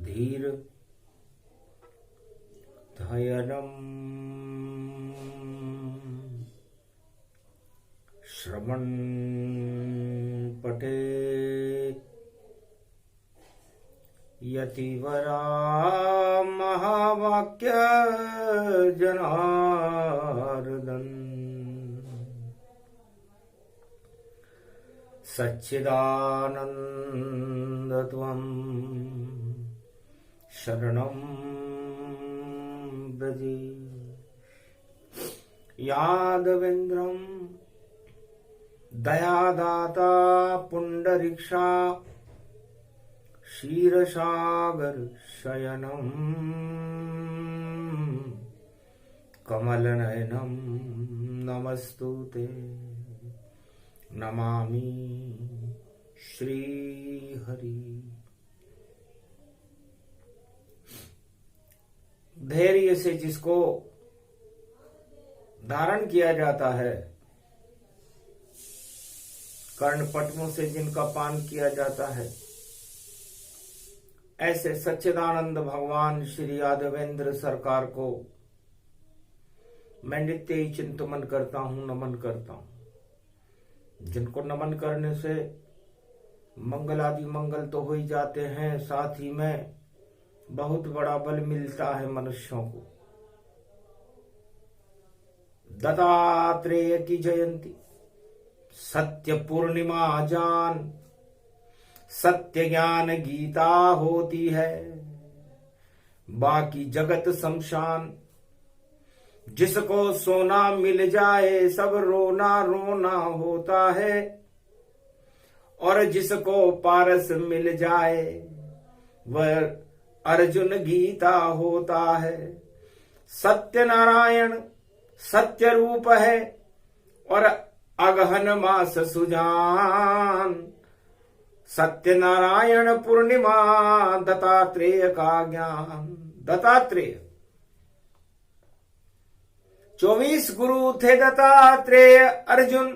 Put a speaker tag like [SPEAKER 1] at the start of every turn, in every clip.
[SPEAKER 1] धीर धयनम श्रवण पठे यतिवरा महावाक्य जनार्दन सच्चिदानंद त्वं शरणं ब्रजे यादवेन्द्रं दयादाता पुंडरीक्षा क्षीरसागर शयनं कमलनयनं नमस्तुते नमामि श्रीहरि। धैर्य से जिसको धारण किया जाता है, कर्णपटमों से जिनका पान किया जाता है, ऐसे सच्चिदानंद भगवान श्री यादवेंद्र सरकार को मैं नित्य ही चिंतन करता हूं, नमन करता हूं। जिनको नमन करने से मंगल आदि मंगल तो हो ही जाते हैं, साथ ही में बहुत बड़ा बल मिलता है मनुष्यों को। दत्तात्रेय की जयंती, सत्य पूर्णिमा जान, सत्य ज्ञान गीता होती है, बाकी जगत शमशान। जिसको सोना मिल जाए सब रोना रोना होता है, और जिसको पारस मिल जाए वह अर्जुन गीता होता है। सत्य नारायण सत्य रूप है और अगहन मास सुजान। सत्य नारायण पूर्णिमा दत्तात्रेय का ज्ञान। दत्तात्रेय 24 गुरु थे दत्तात्रेय अर्जुन,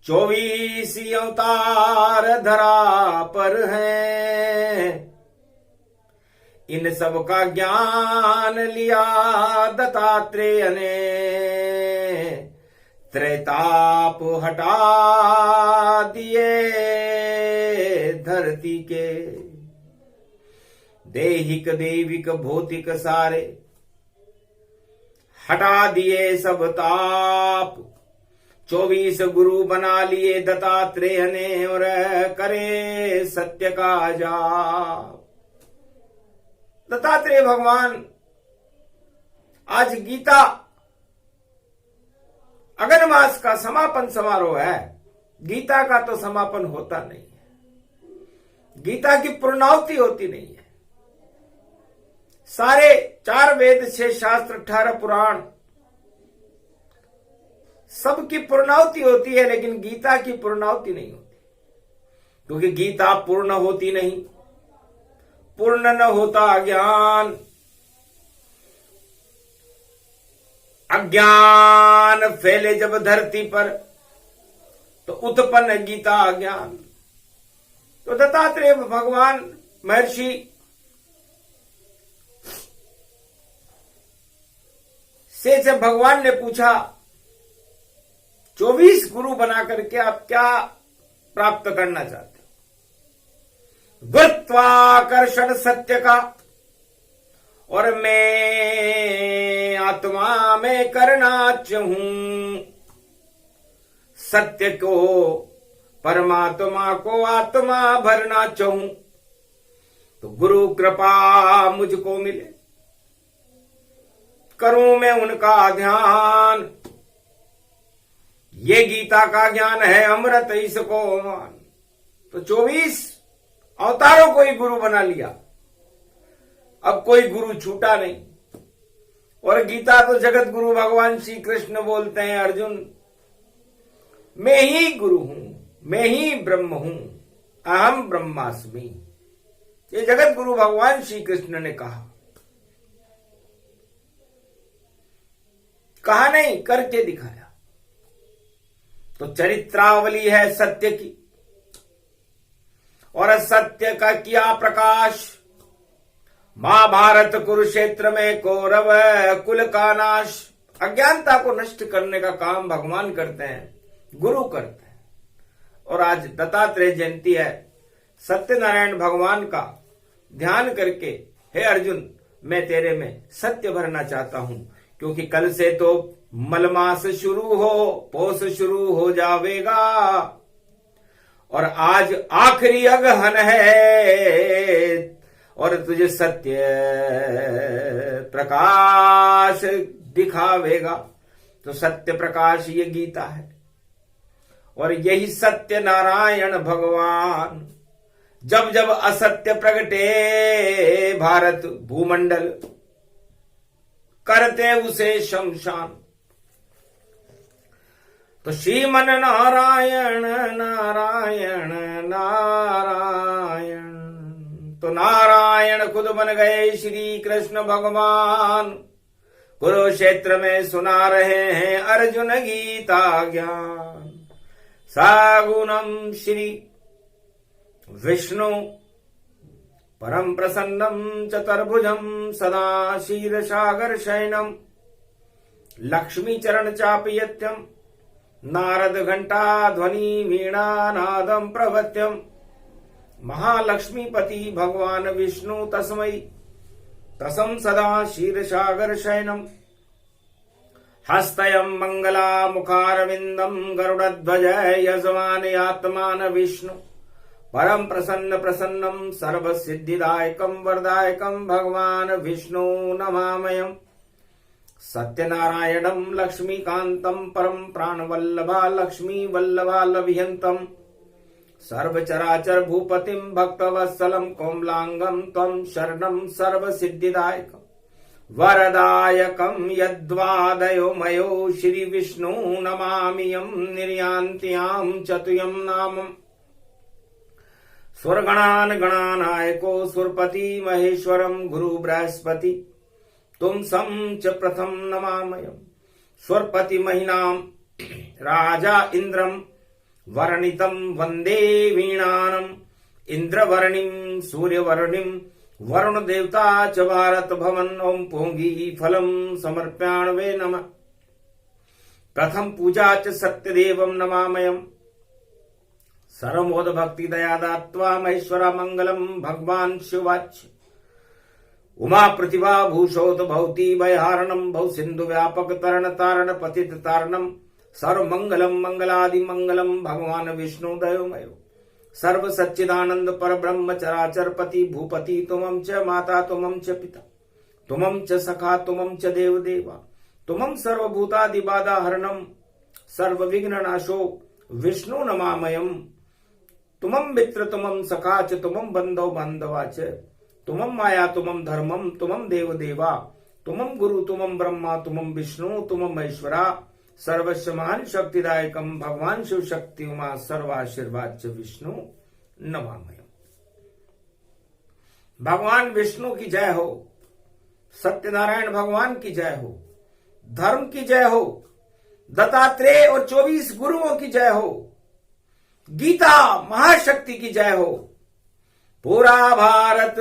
[SPEAKER 1] 24 अवतार धरा पर हैं। इन सब का ज्ञान लिया दत्तात्रेय ने, त्रेताप हटा दिए धरती के। देहिक देविक भौतिक सारे हटा दिए सब ताप। 24 गुरु बना लिए दत्तात्रेय ने, और करे सत्य का जाप। दत्तात्रेय भगवान आज गीता अगन मास का समापन समारोह है। गीता का तो समापन होता नहीं है, गीता की पूर्णाहुति होती नहीं है। सारे 4 वेद 6 शास्त्र 18 पुराण सबकी पूर्णाहुति होती है, लेकिन गीता की पूर्णाहुति नहीं होती, क्योंकि गीता पूर्ण होती नहीं। पूर्ण न होता ज्ञान, अज्ञान फैले जब धरती पर तो उत्पन्न गीता ज्ञान। तो दत्तात्रेय भगवान महर्षि से जब भगवान ने पूछा 24 गुरु बना करके आप क्या प्राप्त करना चाहते हो? गुरुत्वाकर्षण सत्य का, और मैं आत्मा में करना चाहूं। सत्य को परमात्मा को आत्मा भरना चाहूं, तो गुरु कृपा मुझको मिले, करूं मैं उनका ध्यान। ये गीता का ज्ञान है अमृत इसको मान। तो 24 अवतारों को ही गुरु बना लिया, अब कोई गुरु छूटा नहीं। और गीता तो जगत गुरु भगवान श्री कृष्ण बोलते हैं, अर्जुन मैं ही गुरु हूं, मैं ही ब्रह्म हूं, अहम ब्रह्मास्मि। ये जगत गुरु भगवान श्री कृष्ण ने कहा नहीं, करके दिखाया। तो चरित्रावली है सत्य की, और सत्य का किया प्रकाश। महाभारत कुरुक्षेत्र में कौरव कुल का नाश। अज्ञानता को नष्ट करने का काम भगवान करते हैं, गुरु करते हैं। और आज दत्तात्रेय जयंती है। सत्यनारायण भगवान का ध्यान करके हे अर्जुन, मैं तेरे में सत्य भरना चाहता हूं, क्योंकि कल से तो मलमास शुरू हो, पोष शुरू हो जावेगा, और आज आखिरी अगहन है, और तुझे सत्य प्रकाश दिखावेगा। तो सत्य प्रकाश ये गीता है, और यही सत्य नारायण भगवान जब जब असत्य प्रगटे भारत भूमंडल, करते उसे शमशान। तो श्रीमन नारायण नारायण नारायण, तो नारायण खुद बन गए श्री कृष्ण भगवान। कुरुक्षेत्र में सुना रहे हैं अर्जुन गीता ज्ञान। सागुणम श्री विष्णु परम प्रसन्नम चतुर्भुजम सदा क्षीरसागर शयनम, लक्ष्मी चरण चापयत्यम नारद घंटा ध्वनि वीणा नादम प्रवत्यम। महालक्ष्मीपति भगवान विष्णु तस्मै तसम सदा क्षीरसागर शयनम। हस्तयं मंगला मुखारविंदम गरुड़ध्वज यजमान आत्मान विष्णु, परम प्रसन्न प्रसन्नम सर्व सिद्धिदायकम वरदायकम भगवान विष्णु नमामयम्। सत्यनारायणं लक्ष्मीकांतं परम प्राणवल्लभा लक्ष्मी वल्लभालभियन्तम्, सर्वचराचर भूपतिं भक्तवत्सलं कोमलांगं त्वं शरणं सर्वसिद्धिदायकम् वरदायकं यद्वादयो मयो श्री विष्णु नमामि यं निर्यान्त्यां चतुयं नामम्। स्वर्गणान गणानायको सुरपति महेश्वरं गुरु बृहस्पति तुम सम च प्रथम नमामयम्। स्वरपति महिनां राजा इंद्रम वर्णितं वंदे वीणानम्, इंद्रवर्णिं सूर्यवर्णिं वरुण देवता च भारत भवन ओम पोंगी फलम समर्प्याण्वे नमः। प्रथम पूजा च सत्यदेवं नमामयम्। सर्वमोद भक्ति दया दात्वा महेश्वरा मंगलम भगवान शिवाच। उमा प्रतिभा भूषोत भवती भयहारणम भव सिंधु व्यापक तरण तारण पतित तारणम, सर्व मंगलम मंगलादि मंगलम भगवान विष्णु दयोमयो। सर्व सच्चिदानंद पर ब्रह्म चराचर पति भूपति तुमं च माता तुमं च पिता तुमं च सखा तुमं च देव देवा तुमं सर्वभूतादि बाधा हरणम, सर्व विघ्न नाशो विष्णु नमामयम्। तुमं मित्र तुमं सखा च तुमं बंधो बांधवा च, तुमं माया तुमं धर्मम तुमं देव देवा तुमं गुरु तुमं ब्रह्मा तुमं विष्णु तुमं महेश्वरा, सर्वस्व महान शक्तिदायकम भगवान शिव शक्ति उमा सर्वाशीर्वाद च विष्णु नमामयम्। भगवान विष्णु की जय हो, सत्यनारायण भगवान की जय हो, धर्म की जय हो, दत्तात्रेय और 24 गुरुओं की जय हो, गीता महाशक्ति की जय हो। पूरा भारत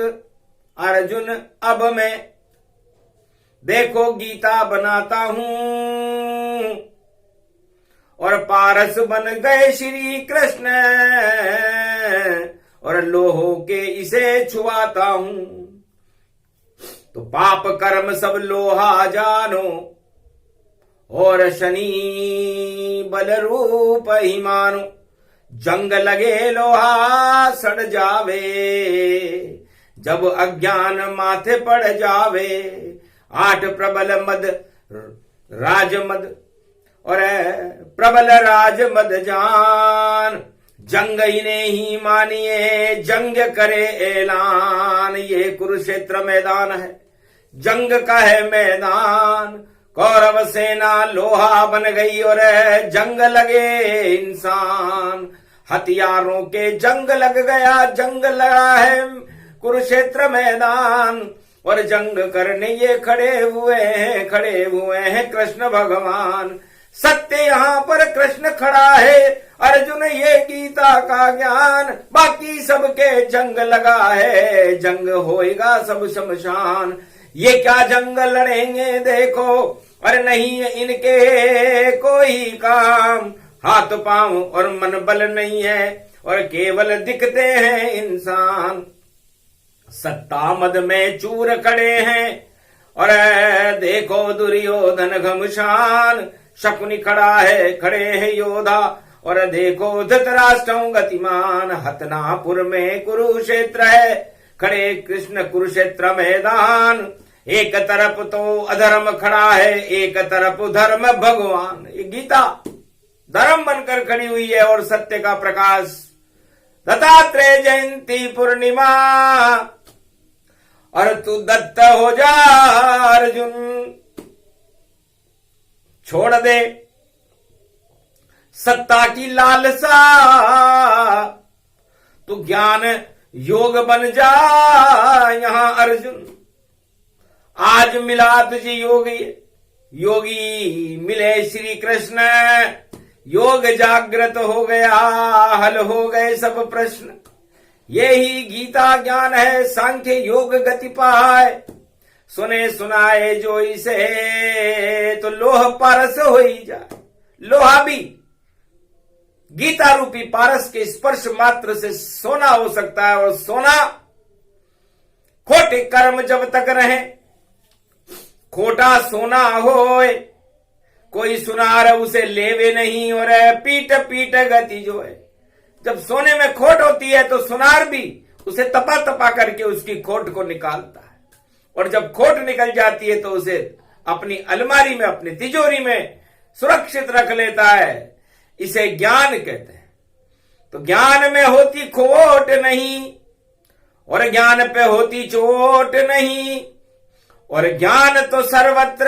[SPEAKER 1] अर्जुन अब मैं देखो गीता बनाता हूं, और पारस बन गए श्री कृष्ण और लोहो के इसे छुआता हूं। तो पाप कर्म सब लोहा जानो और शनि बल रूप ही मानो, जंग लगे लोहा सड़ जावे जब अज्ञान माथे पड़ जावे। 8 प्रबल मद राजमद और प्रबल राजमद जान, जंग इन्हें ही मानिए जंग करे ऐलान। ये कुरुक्षेत्र मैदान है, जंग का है मैदान। कौरव सेना लोहा बन गई और जंग लगे इंसान। हथियारों के जंग लग गया, जंग लगा है कुरुक्षेत्र मैदान। और जंग करने ये खड़े हुए हैं कृष्ण भगवान। सत्य यहाँ पर कृष्ण खड़ा है, अर्जुन ये गीता का ज्ञान, बाकी सबके जंग लगा है, जंग होएगा सब शमशान। ये क्या जंग लड़ेंगे देखो, अरे नहीं इनके कोई काम, हाथ पांव और मन बल नहीं है, और केवल दिखते हैं इंसान। सत्ता मद में चूर खड़े हैं, और देखो दुर्योधन घमशान। शकुनी खड़ा है, खड़े हैं योधा, और देखो धृतराष्ट्र गतिमान। हतनापुर में कुरुक्षेत्र है, खड़े कृष्ण कुरुक्षेत्र मैदान। एक तरफ तो अधर्म खड़ा है, एक तरफ धर्म भगवान। ये गीता धर्म बनकर खड़ी हुई है और सत्य का प्रकाश। दत्तात्रेय जयंती पूर्णिमा, और तू दत्त हो जा अर्जुन, छोड़ दे सत्ता की लालसा, तू ज्ञान योग बन जा यहां अर्जुन। आज मिला तुझे योगी, योगी मिले श्री कृष्ण, योग जागृत हो गया, हल हो गए सब प्रश्न। यही गीता ज्ञान है, सांख्य योग गति पाए, सुने सुनाए जो इसे, तो लोह पारस हो ही जाए। लोहा भी गीता रूपी पारस के स्पर्श मात्र से सोना हो सकता है, और सोना खोटे कर्म जब तक रहे, खोटा सोना होए, कोई सुनार उसे लेवे नहीं, और पीट पीट गति जो है। जब सोने में खोट होती है तो सुनार भी उसे तपा तपा करके उसकी खोट को निकालता है, और जब खोट निकल जाती है तो उसे अपनी अलमारी में, अपनी तिजोरी में सुरक्षित रख लेता है। इसे ज्ञान कहते हैं। तो ज्ञान में होती खोट नहीं, और ज्ञान पे होती चोट नहीं, और ज्ञान तो सर्वत्र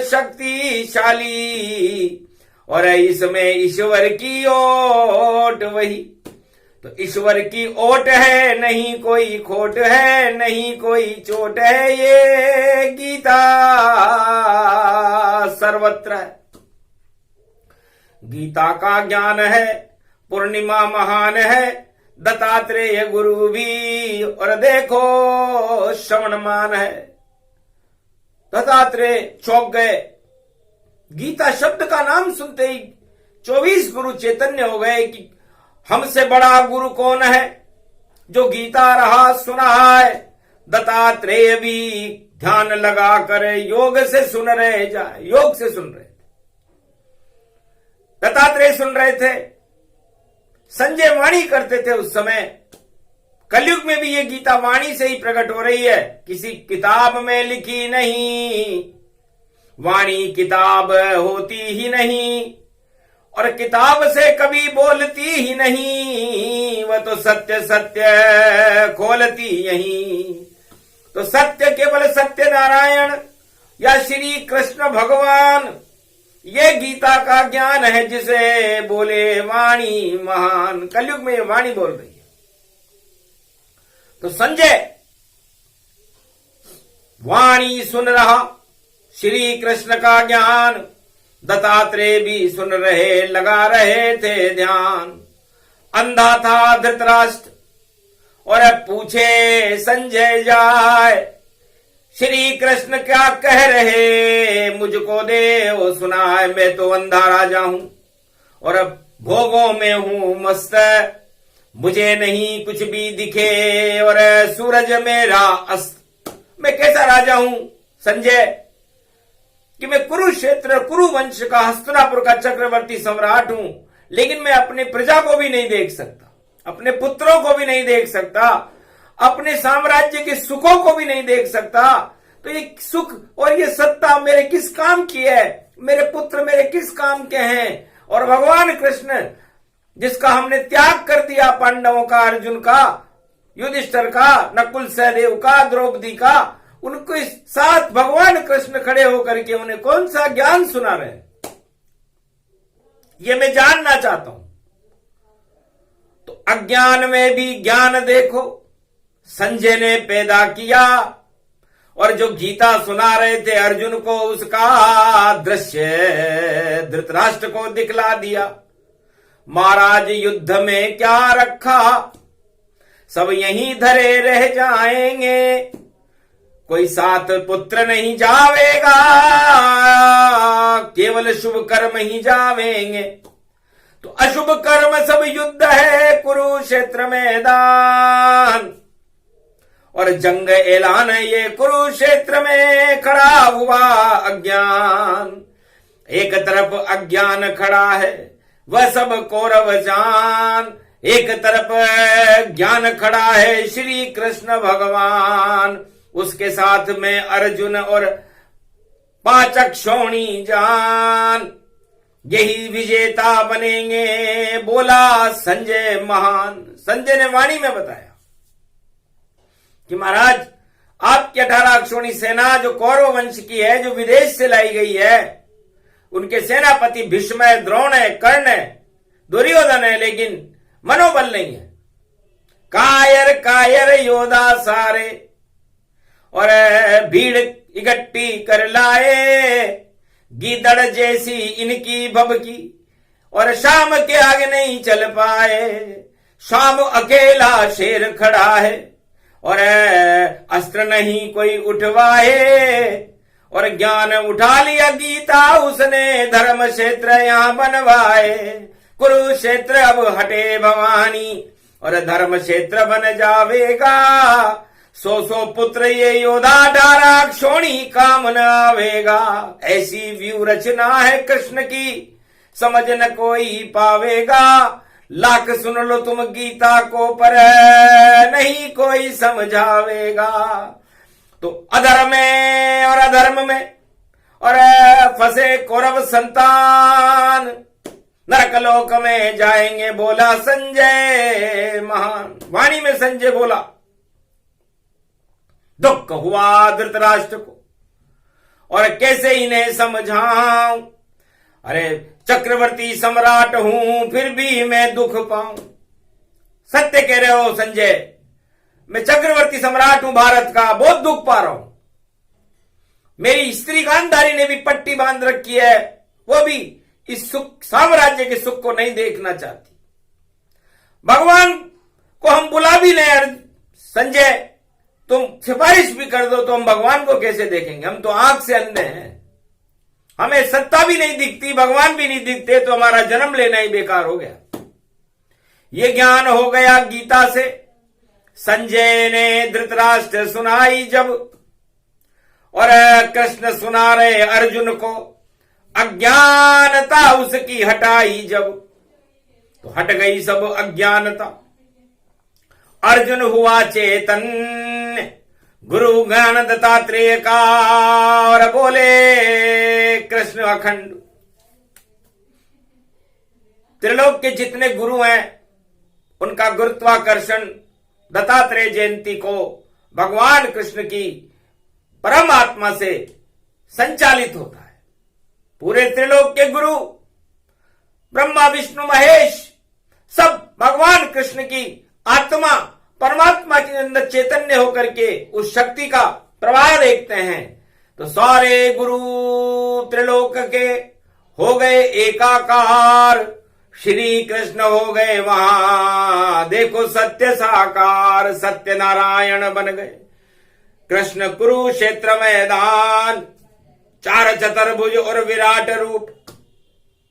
[SPEAKER 1] शक्तिशाली, और इसमें ईश्वर की ओट वही। तो ईश्वर की ओट है, नहीं कोई खोट है, नहीं कोई चोट है, ये गीता सर्वत्र है। गीता का ज्ञान है, पूर्णिमा महान है, दत्तात्रेय गुरु भी, और देखो श्रवणमान है। दत्तात्रेय चौंक गए, गीता शब्द का नाम सुनते ही 24 गुरु चैतन्य हो गए कि हमसे बड़ा गुरु कौन है, जो गीता रहा सुना है। दत्तात्रेय भी ध्यान लगा कर योग से सुन रहे, योग से सुन रहे थे। दत्तात्रेय सुन रहे थे, संजय वाणी करते थे उस समय। कलयुग में भी ये गीता वाणी से ही प्रकट हो रही है, किसी किताब में लिखी नहीं। वाणी किताब होती ही नहीं, और किताब से कभी बोलती ही नहीं, वह तो सत्य सत्य खोलती यही। तो सत्य केवल सत्य नारायण या श्री कृष्ण भगवान, ये गीता का ज्ञान है जिसे बोले वाणी महान। कलयुग में ये वाणी बोल रही है। तो संजय वाणी सुन रहा, श्री कृष्ण का ज्ञान। दत्तात्रेय भी सुन रहे, लगा रहे थे ध्यान। अंधा था धृतराष्ट्र, और पूछे संजय जाए, श्री कृष्ण क्या कह रहे, मुझको दे वो सुनाए। मैं तो अंधा राजा हूं, और अब भोगों में हूं मस्त, मुझे नहीं कुछ भी दिखे, और सूरज मेरा अस्त। मैं कैसा राजा हूं संजय कि मैं कुरुक्षेत्र कुरुवंश का, हस्तिनापुर का चक्रवर्ती सम्राट हूं, लेकिन मैं अपने प्रजा को भी नहीं देख सकता, अपने पुत्रों को भी नहीं देख सकता, अपने साम्राज्य के सुखों को भी नहीं देख सकता। तो ये सुख और ये सत्ता मेरे किस काम की है, मेरे पुत्र मेरे किस काम के हैं। और भगवान कृष्ण जिसका हमने त्याग कर दिया, पांडवों का, अर्जुन का, युधिष्ठिर का, नकुल सहदेव का, द्रौपदी का, उनके साथ भगवान कृष्ण खड़े होकर के उन्हें कौन सा ज्ञान सुना रहे, ये मैं जानना चाहता हूं। तो अज्ञान में भी ज्ञान देखो संजय ने पैदा किया, और जो गीता सुना रहे थे अर्जुन को, उसका दृश्य धृतराष्ट्र को दिखला दिया। महाराज युद्ध में क्या रखा, सब यहीं धरे रह जाएंगे, कोई साथ पुत्र नहीं जावेगा, केवल शुभ कर्म ही जावेंगे। तो अशुभ कर्म सब युद्ध है कुरुक्षेत्र मैदान, और जंग ऐलान ये कुरुक्षेत्र में खड़ा हुआ अज्ञान। एक तरफ अज्ञान खड़ा है वह सब कौरव जान, एक तरफ ज्ञान खड़ा है श्री कृष्ण भगवान, उसके साथ में अर्जुन और 5 अक्षौणी जान, यही विजेता बनेंगे बोला संजय महान। संजय ने वाणी में बताया कि महाराज आपकी 18 अक्षौणी सेना जो कौरव वंश की है, जो विदेश से लाई गई है, उनके सेनापति भीष्म है, द्रोण है, कर्ण है, दुर्योधन है, लेकिन मनोबल नहीं है। कायर कायर योद्धा सारे, और भीड़ इकट्ठी कर लाए, गीदड़ जैसी इनकी भभकी, और शाम के आगे नहीं चल पाए। शाम अकेला शेर खड़ा है, और अस्त्र नहीं कोई उठवाए, और ज्ञान उठा लिया गीता उसने, धर्म क्षेत्र यहां बनवाए। कुरुक्षेत्र अब हटे भवानी, और धर्म क्षेत्र बन जावेगा। 100 पुत्र ये योद्धा 18 अक्षौणी काम न आवेगा। ऐसी व्यू रचना है कृष्ण की, समझ न कोई पावेगा। लाख सुन लो तुम गीता को, पर नहीं कोई समझावेगा। तो अधर्म में और अधर्म में और फंसे कौरव संतान, नरकलोक में जाएंगे बोला संजय महान। वाणी में संजय बोला, दुख हुआ धृतराष्ट्र को और कैसे इन्हें समझाऊं। अरे चक्रवर्ती सम्राट हूं फिर भी मैं दुख पाऊं। सत्य कह रहे हो संजय, मैं चक्रवर्ती सम्राट हूं भारत का, बहुत दुख पा रहा हूं। मेरी स्त्री गांधारी ने भी पट्टी बांध रखी है, वो भी इस सुख साम्राज्य के सुख को नहीं देखना चाहती। भगवान को हम बुला भी लें संजय, तुम सिफारिश भी कर दो तो हम भगवान को कैसे देखेंगे। हम तो आंख से अंधे हैं, हमें सत्ता भी नहीं दिखती, भगवान भी नहीं दिखते, तो हमारा जन्म लेना ही बेकार हो गया। ये ज्ञान हो गया गीता से। संजय ने धृतराष्ट्र सुनाई जब, और कृष्ण सुना रहे अर्जुन को, अज्ञानता उसकी हटाई जब, तो हट गई सब अज्ञानता। अर्जुन हुआ चेतन गुरु ज्ञान दत्तात्रेय का, और बोले कृष्ण अखंड। त्रिलोक के जितने गुरु हैं उनका गुरुत्वाकर्षण दत्तात्रेय जयंती को भगवान कृष्ण की परमात्मा से संचालित होता है। पूरे त्रिलोक के गुरु ब्रह्मा विष्णु महेश सब भगवान कृष्ण की आत्मा परमात्मा के अंदर चैतन्य होकर के उस शक्ति का प्रवाह देखते हैं। तो सारे गुरु त्रिलोक के हो गए एकाकार, श्री कृष्ण हो गए वहां, देखो सत्य साकार, सत्य नारायण बन गए। कृष्ण कुरुक्षेत्र मैदान, 4 चतुर्भुज और विराट रूप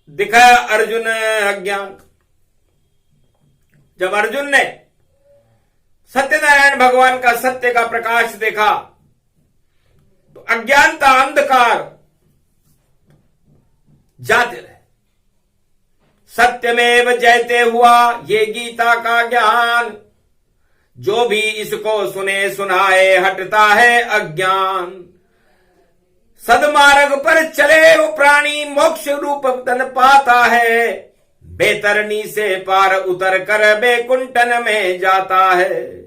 [SPEAKER 1] दिखा अर्जुन अज्ञान। जब अर्जुन ने सत्यनारायण भगवान का सत्य का प्रकाश देखा तो अज्ञानता अंधकार जाते रहे। सत्यमेव जयते हुआ ये गीता का ज्ञान, जो भी इसको सुने सुनाए हटता है अज्ञान। सदमार्ग पर चले वो प्राणी मोक्ष रूप धन पाता है, बेतरनी से पार उतर कर बैकुंठन में जाता है।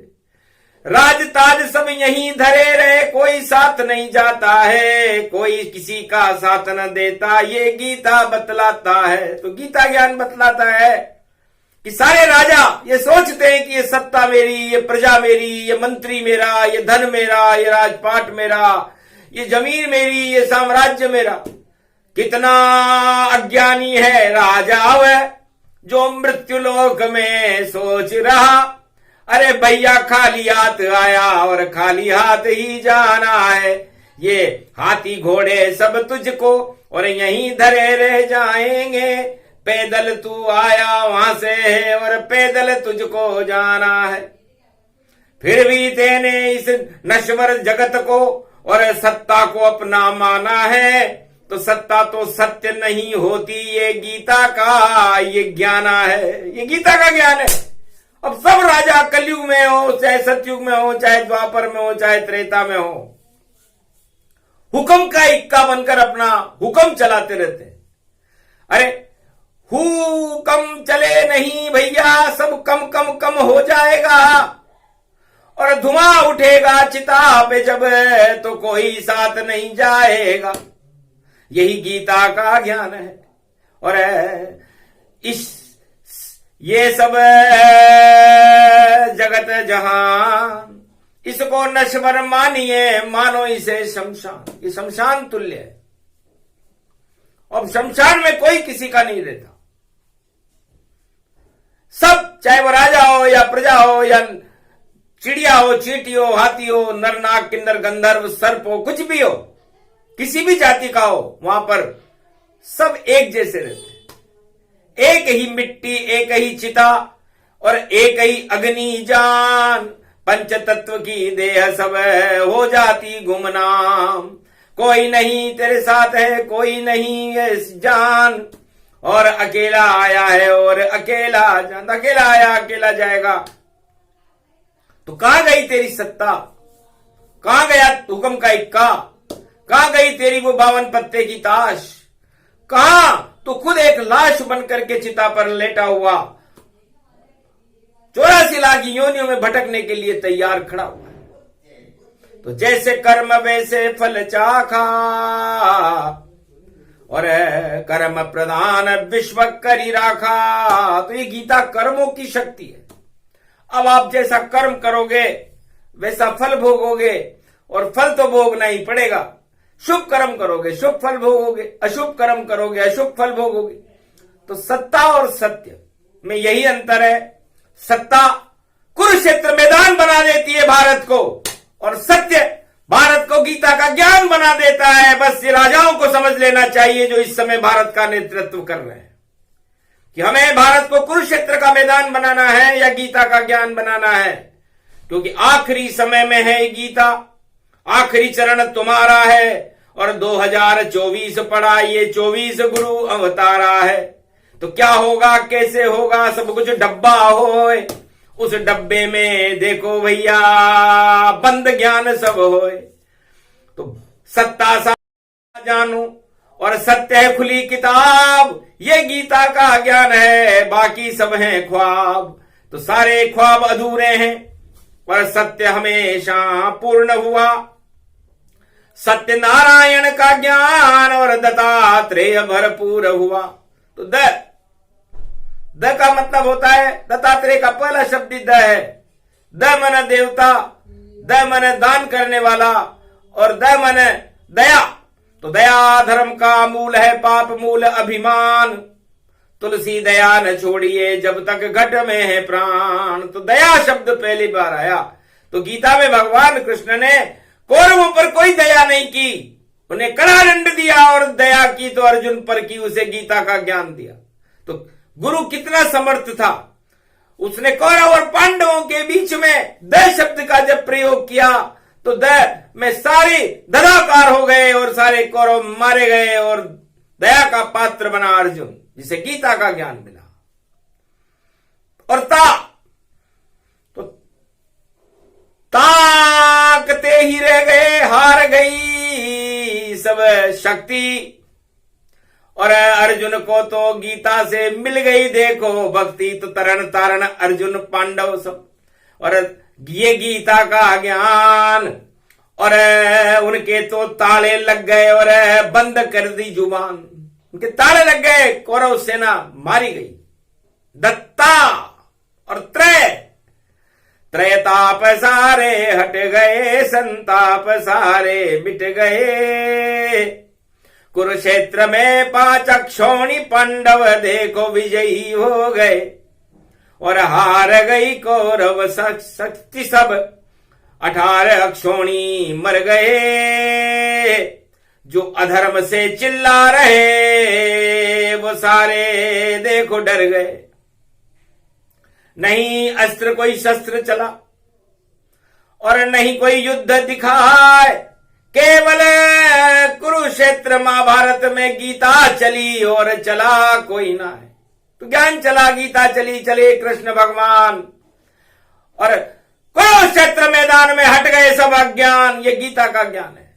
[SPEAKER 1] राज ताज सब यहीं धरे रहे, कोई साथ नहीं जाता है, कोई किसी का साथ न देता, ये गीता बतलाता है। तो गीता ज्ञान बतलाता है कि सारे राजा ये सोचते हैं कि ये सत्ता मेरी, ये प्रजा मेरी, ये मंत्री मेरा, ये धन मेरा, ये राजपाट मेरा, ये जमीन मेरी, ये साम्राज्य मेरा। कितना अज्ञानी है राजा वह जो मृत्यु लोक में सोच रहा, अरे भैया खाली हाथ आया और खाली हाथ ही जाना है। ये हाथी घोड़े सब तुझको और यहीं धरे रह जाएंगे। पैदल तू आया वहां से है और पैदल तुझको जाना है। फिर भी तेने इस नश्वर जगत को और सत्ता को अपना माना है, तो सत्ता तो सत्य नहीं होती, ये गीता का ये ज्ञान है, ये गीता का ज्ञान है। अब सब राजा कलयुग में हो, चाहे सतयुग में हो, चाहे द्वापर में हो, चाहे त्रेता में हो, हुक्म का इक्का बनकर अपना हुक्म चलाते रहते हैं। अरे हुक्म चले नहीं भैया, सब कम कम कम हो जाएगा और धुआं उठेगा चिता पे जब, तो कोई साथ नहीं जाएगा। यही गीता का ज्ञान है। और इस ये सब जगत जहान, इसको नश्वर मानिए, मानो इसे शमशान। ये शमशान तुल्य है। अब शमशान में कोई किसी का नहीं रहता। सब, चाहे वो राजा हो या प्रजा हो या चिड़िया हो, चींटी हो, हाथी हो, नर नाग किन्नर गंधर्व सर्प हो, कुछ भी हो, किसी भी जाति का हो, वहां पर सब एक जैसे रहते हैं। एक ही मिट्टी, एक ही चिता और एक ही अग्नि जान, पंच तत्व की देह सब हो जाती गुमनाम। कोई नहीं तेरे साथ है, कोई नहीं है जान, और अकेला आया है और अकेला जान। अकेला आया अकेला जाएगा। तो कहां गई तेरी सत्ता, कहां गया हुक्म का इक्का, कहां गई तेरी वो 52 पत्ते की ताश, कहां तो खुद एक लाश बनकर के चिता पर लेटा हुआ 84 लाख योनियों में भटकने के लिए तैयार खड़ा हुआ है। तो जैसे कर्म वैसे फल चाखा, और कर्म प्रधान विश्व करी राखा। तो ये गीता कर्मों की शक्ति है। अब आप जैसा कर्म करोगे वैसा फल भोगोगे, और फल तो भोगना ही पड़ेगा। शुभ कर्म करोगे शुभ फल भोगोगे, अशुभ कर्म करोगे अशुभ फल भोगोगे। तो सत्ता और सत्य में यही अंतर है। सत्ता कुरुक्षेत्र मैदान बना देती है भारत को, और सत्य भारत को गीता का ज्ञान बना देता है। बस ये राजाओं को समझ लेना चाहिए जो इस समय भारत का नेतृत्व कर रहे हैं, कि हमें भारत को कुरुक्षेत्र का मैदान बनाना है या गीता का ज्ञान बनाना है। क्योंकि आखिरी समय में है गीता, आखिरी चरण तुम्हारा है, और 2024 पड़ा, ये 24 गुरु अवतारा है। तो क्या होगा कैसे होगा, सब कुछ डब्बा होए, उस डब्बे में देखो भैया बंद ज्ञान सब होए। तो सत्ता सा जानू और सत्य है खुली किताब, ये गीता का ज्ञान है, बाकी सब है ख्वाब। तो सारे ख्वाब अधूरे हैं पर सत्य हमेशा पूर्ण हुआ। सत्य नारायण का ज्ञान और दत्तात्रेय भरपूर हुआ। तो द का मतलब होता है, दत्तात्रेय का पहला शब्द द है। द मन देवता, द मन दान करने वाला, और द मन दया। तो दया धर्म का मूल है, पाप मूल अभिमान। तुलसी दया न छोड़िए जब तक घट में है प्राण। तो दया शब्द पहली बार आया। तो गीता में भगवान कृष्ण ने कौरवों पर कोई दया नहीं की, उन्हें कड़ा दंड दिया, और दया की तो अर्जुन पर की, उसे गीता का ज्ञान दिया। तो गुरु कितना समर्थ था, उसने कौरव और पांडवों के बीच में द शब्द का जब प्रयोग किया तो द में सारे ददाकार हो गए और सारे कौरव मारे गए, और दया का पात्र बना अर्जुन, जिसे गीता का ज्ञान मिला। और तो ताकते ही रह गए, हार गई सब शक्ति, और अर्जुन को तो गीता से मिल गई देखो भक्ति। तो तरण तारण अर्जुन पांडव सब, और ये गीता का ज्ञान, और उनके तो ताले लग गए और बंद कर दी जुबान। उनके ताले लग गए, कौरव सेना मारी गई। दत्ता और त्रयताप सारे हट गए, संताप सारे मिट गए। कुरुक्षेत्र में 5 अक्षौणी पांडव देखो विजयी हो गए, और हार गई कौरव शक्ति सब, 18 अक्षौणी मर गए। जो अधर्म से चिल्ला रहे वो सारे देखो डर गए। नहीं अस्त्र कोई शस्त्र चला और नहीं कोई युद्ध दिखाए, केवल कुरुक्षेत्र महाभारत में गीता चली और चला कोई ना है। तो ज्ञान चला, गीता चली, चले कृष्ण भगवान, और कुरुक्षेत्र मैदान में हट गए सब अज्ञान। ये गीता का ज्ञान है,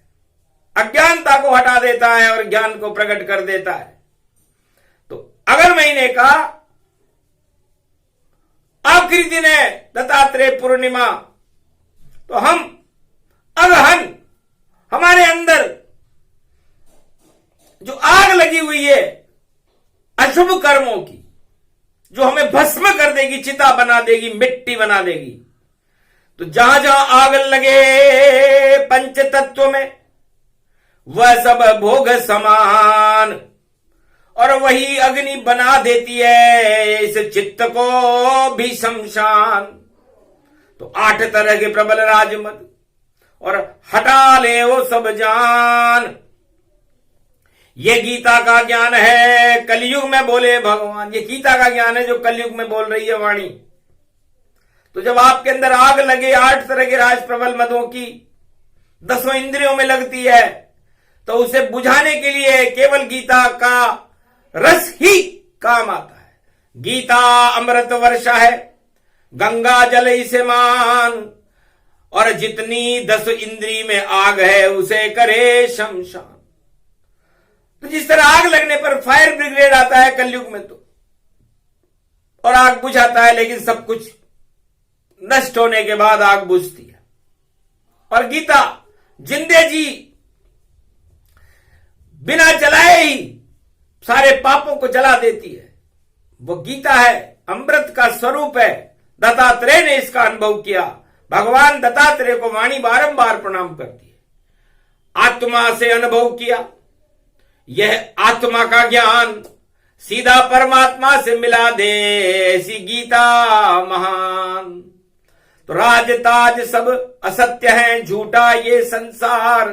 [SPEAKER 1] अज्ञानता को हटा देता है और ज्ञान को प्रकट कर देता है। तो अगले महीने का आखिरी दिन है दत्तात्रेय पूर्णिमा, तो हम अगहन, हमारे अंदर जो आग लगी हुई है अशुभ कर्मों की, जो हमें भस्म कर देगी, चिता बना देगी, मिट्टी बना देगी, तो जहां जहां आग लगे पंच तत्व में, वह सब भोग समान, और वही अग्नि बना देती है इस चित्त को भी शमशान। तो 8 तरह के प्रबल राजमद, और हटा ले वो सब जान। ये गीता का ज्ञान है, कलयुग में बोले भगवान। ये गीता का ज्ञान है जो कलयुग में बोल रही है वाणी। तो जब आपके अंदर आग लगे 8 तरह के राज प्रबल मदों की, 10 इंद्रियों में लगती है, तो उसे बुझाने के लिए केवल गीता का रस ही काम आता है। गीता अमृत वर्षा है, गंगा जल इसे मान, और जितनी 10 इंद्री में आग है उसे करे शमशान। तो जिस तरह आग लगने पर फायर ब्रिगेड आता है कलयुग में, तो और आग बुझाता है, लेकिन सब कुछ नष्ट होने के बाद आग बुझती है। और गीता जिंदे जी बिना जलाए ही सारे पापों को जला देती है। वो गीता है, अमृत का स्वरूप है। दत्तात्रेय ने इसका अनुभव किया। भगवान दत्तात्रेय को वाणी बारंबार प्रणाम करती है। आत्मा से अनुभव किया, यह आत्मा का ज्ञान सीधा परमात्मा से मिला दे, ऐसी गीता महान। तो राज ताज सब असत्य है, झूठा ये संसार,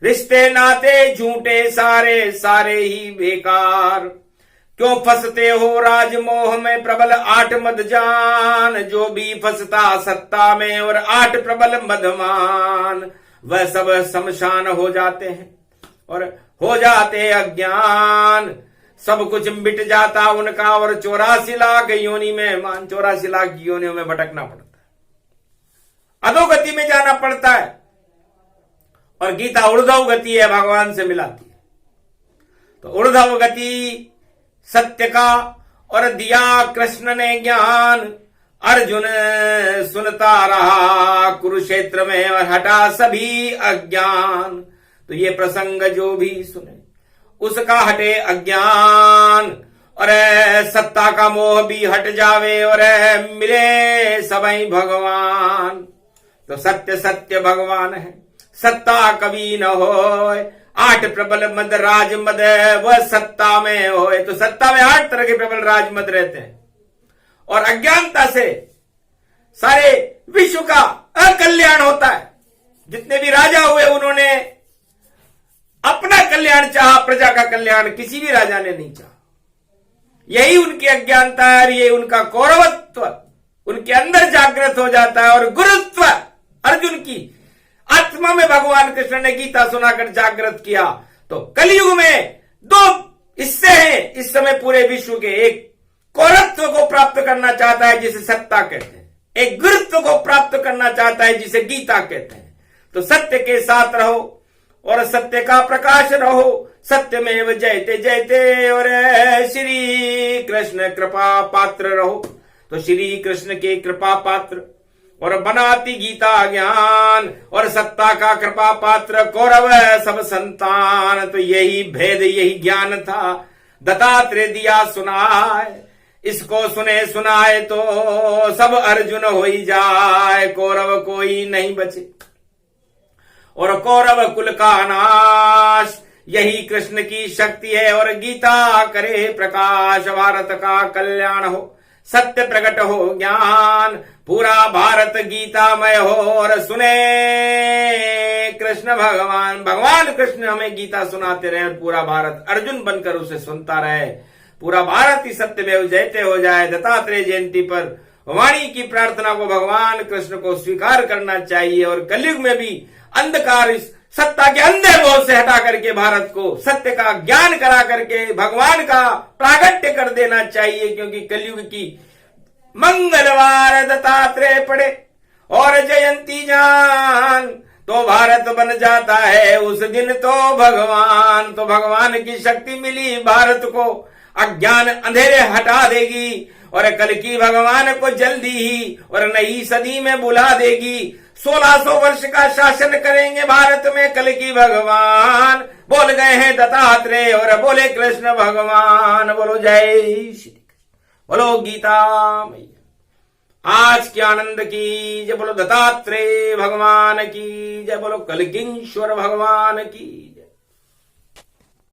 [SPEAKER 1] रिश्ते नाते झूठे सारे सारे ही बेकार। क्यों फंसते हो राजमोह में प्रबल 8 मद जान, जो भी फंसता सत्ता में और 8 प्रबल मदमान, वह सब शमशान हो जाते हैं और हो जाते अज्ञान। सब कुछ मिट जाता उनका, और 84 लाख योनि में 84 लाख योनियों में भटकना पड़ता है, अधोगति में जाना पड़ता है। और गीता ऊर्ध्व गति है, भगवान से मिलाती है। तो ऊर्ध्व गति सत्य का और दिया कृष्ण ने ज्ञान, अर्जुन सुनता रहा कुरुक्षेत्र में और हटा सभी अज्ञान। तो ये प्रसंग जो भी सुने उसका हटे अज्ञान, और सत्ता का मोह भी हट जावे और मिले सबई भगवान। तो सत्य सत्य भगवान है, सत्ता कभी न होए। 8 प्रबल मद राज मद वह सत्ता में होए। तो सत्ता में 8 तरह के प्रबल राज मद रहते हैं, और अज्ञानता से सारे विश्व का अकल्याण होता है। जितने भी राजा हुए उन्होंने अपना कल्याण चाहा, प्रजा का कल्याण किसी भी राजा ने नहीं चाहा। यही उनकी अज्ञानता है, और ये उनका कौरवत्व उनके अंदर जागृत हो जाता है। और गुरुत्व अर्जुन की आत्मा में भगवान कृष्ण ने गीता सुनाकर जागृत किया। तो कलयुग में 2 हिस्से हैं इस समय पूरे विश्व के। एक कौरत्व को प्राप्त करना चाहता है जिसे सत्ता कहते हैं, एक गुरुत्व को प्राप्त करना चाहता है जिसे गीता कहते हैं। तो सत्य के साथ रहो और सत्य का प्रकाश रहो, सत्यमेव जयते जयते, और श्री कृष्ण कृपा पात्र रहो। तो श्री कृष्ण के कृपा पात्र और बनाती गीता ज्ञान, और सत्ता का कृपा पात्र कौरव सब संतान। तो यही भेद यही ज्ञान था दत्तात्रेय दिया सुनाए। इसको सुने सुनाए तो सब अर्जुन हो ही जाए, कौरव कोई नहीं बचे और कौरव कुल का नाश। यही कृष्ण की शक्ति है और गीता करे प्रकाश। भारत का कल्याण हो, सत्य प्रकट हो ज्ञान, पूरा भारत गीतामय हो और सुने कृष्ण भगवान। भगवान कृष्ण हमें गीता सुनाते रहे और पूरा भारत अर्जुन बनकर उसे सुनता रहे। पूरा भारत ही सत्यमेव जयते हो जाए। दत्तात्रेय जयंती पर वाणी की प्रार्थना को भगवान कृष्ण को स्वीकार करना चाहिए और कलयुग में भी अंधकार इस सत्ता के अंधे मोह से हटा करके भारत को सत्य का ज्ञान करा करके भगवान का प्रागट्य कर देना चाहिए। क्योंकि कलयुग की मंगलवार दत्तात्रेय पड़े और जयंती जान तो भारत बन जाता है उस दिन तो भगवान। तो भगवान की शक्ति मिली भारत को, अज्ञान अंधेरे हटा देगी और कल की भगवान को जल्दी ही और नई सदी में बुला देगी। 1600 वर्ष का शासन करेंगे भारत में कल की भगवान। बोल गए हैं दत्तात्रेय और बोले कृष्ण भगवान। बोलो जय श्री कृष्ण, बोलो गीता मैया आज के आनंद की जय, बोलो दत्तात्रेय भगवान की जय, बोलो कलकीश्वर भगवान की।